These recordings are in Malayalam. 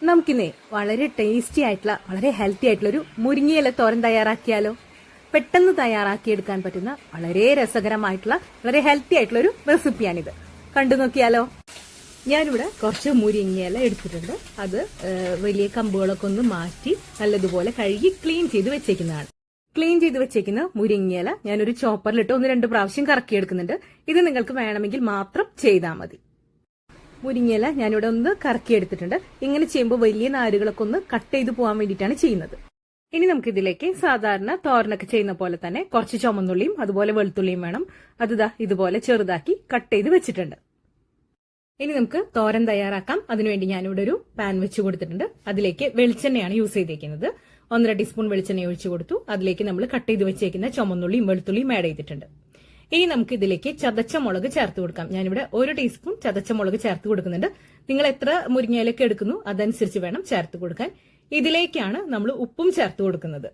നമുക്കിന്നേ വളരെ ടേസ്റ്റി ആയിട്ടുള്ള വളരെ ഹെൽത്തി ആയിട്ടുള്ള ഒരു മുരിങ്ങയില തോരൻ തയ്യാറാക്കിയാലോ? പെട്ടെന്ന് തയ്യാറാക്കിയെടുക്കാൻ പറ്റുന്ന വളരെ രസകരമായിട്ടുള്ള വളരെ ഹെൽത്തി ആയിട്ടുള്ള ഒരു റെസിപ്പിയാണിത്. കണ്ടു നോക്കിയാലോ? ഞാനിവിടെ കുറച്ച് മുരിങ്ങയില എടുത്തിട്ടുണ്ട്. അത് വലിയ കമ്പുകളൊക്കെ ഒന്ന് മാറ്റി നല്ലതുപോലെ കഴുകി ക്ലീൻ ചെയ്ത് വെച്ചേക്കുന്നതാണ്. ക്ലീൻ ചെയ്ത് വെച്ചേക്കുന്ന മുരിങ്ങയില ഞാനൊരു ചോപ്പറിലിട്ട് 1-2 പ്രാവശ്യം കറക്കിയെടുക്കുന്നുണ്ട്. ഇത് നിങ്ങൾക്ക് വേണമെങ്കിൽ മാത്രം ചെയ്താൽ മതി. മുരിങ്ങയില ഞാനിവിടെ ഒന്ന് കറക്കിയെടുത്തിട്ടുണ്ട്. ഇങ്ങനെ ചെയ്യുമ്പോൾ വലിയ നാരുകളൊക്കെ ഒന്ന് കട്ട് ചെയ്ത് പോകാൻ വേണ്ടിയിട്ടാണ് ചെയ്യുന്നത്. ഇനി നമുക്ക് ഇതിലേക്ക് സാധാരണ തോരനൊക്കെ ചെയ്യുന്ന പോലെ തന്നെ കുറച്ച് ചുമന്നുള്ളിയും അതുപോലെ വെളുത്തുള്ളിയും വേണം. അത് ഇതുപോലെ ചെറുതാക്കി കട്ട് ചെയ്ത് വെച്ചിട്ടുണ്ട്. ഇനി നമുക്ക് തോരൻ തയ്യാറാക്കാം. അതിനുവേണ്ടി ഞാനിവിടെ ഒരു പാൻ വെച്ച് കൊടുത്തിട്ടുണ്ട്. അതിലേക്ക് വെളിച്ചെണ്ണയാണ് യൂസ് ചെയ്തേക്കുന്നത്. 1.5 ടീസ്പൂൺ വെളിച്ചെണ്ണ ഒഴിച്ചു കൊടുത്തു. അതിലേക്ക് നമ്മൾ കട്ട് ചെയ്ത് വെച്ചേക്കുന്ന ചുമന്നുള്ളിയും വെളുത്തുള്ളിയും ആഡ് ചെയ്തിട്ടുണ്ട്. ഇനി നമുക്ക് ഇതിലേക്ക് ചതച്ച മുളക് ചേർത്ത് കൊടുക്കാം. ഞാനിവിടെ 1 ടീസ്പൂൺ ചതച്ച മുളക് ചേർത്ത് കൊടുക്കുന്നുണ്ട്. നിങ്ങൾ എത്ര മുരിങ്ങയിലൊക്കെ എടുക്കുന്നു അതനുസരിച്ച് വേണം ചേർത്ത് കൊടുക്കാൻ. ഇതിലേക്കാണ് നമ്മൾ ഉപ്പും ചേർത്ത് കൊടുക്കുന്നത്.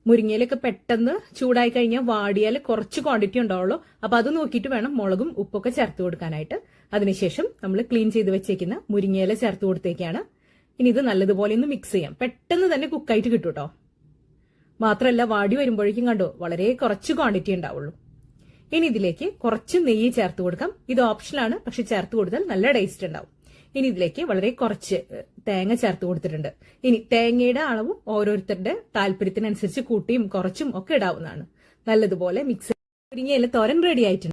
മുരിങ്ങയിലൊക്കെ പെട്ടെന്ന് ചൂടായി കഴിഞ്ഞാൽ വാടിയാൽ കുറച്ച് ക്വാണ്ടിറ്റി ഉണ്ടാവുള്ളൂ. അപ്പൊ അത് നോക്കിയിട്ട് വേണം മുളകും ഉപ്പൊക്കെ ചേർത്ത് കൊടുക്കാനായിട്ട്. അതിനുശേഷം നമ്മൾ ക്ലീൻ ചെയ്ത് വെച്ചേക്കുന്ന മുരിങ്ങയില ചേർത്ത് കൊടുത്തേക്കാണ്. ഇനി ഇത് നല്ലതുപോലെ ഒന്ന് മിക്സ് ചെയ്യാം. പെട്ടെന്ന് തന്നെ കുക്കായിട്ട് കിട്ടും കേട്ടോ. മാത്രമല്ല വാടി വരുമ്പോഴേക്കും കണ്ടോ വളരെ കുറച്ച് ക്വാണ്ടിറ്റി ഉണ്ടാവുള്ളൂ. ഇനി ഇതിലേക്ക് കുറച്ച് നെയ്യ് ചേർത്ത് കൊടുക്കാം. ഇത് ഓപ്ഷനാണ്, പക്ഷെ ചേർത്ത് കൊടുത്താൽ നല്ല ടേസ്റ്റ് ഉണ്ടാവും. ഇനി ഇതിലേക്ക് വളരെ കുറച്ച് തേങ്ങ ചേർത്ത് കൊടുത്തിട്ടുണ്ട്. ഇനി തേങ്ങയുടെ അളവും ഓരോരുത്തരുടെ താല്പര്യത്തിനനുസരിച്ച് കൂട്ടിയും കുറച്ചും ഒക്കെ ഇടാവുന്നതാണ്. നല്ലതുപോലെ മിക്സ്. മുരിങ്ങയില തോരൻ റെഡി ആയിട്ടുണ്ട്.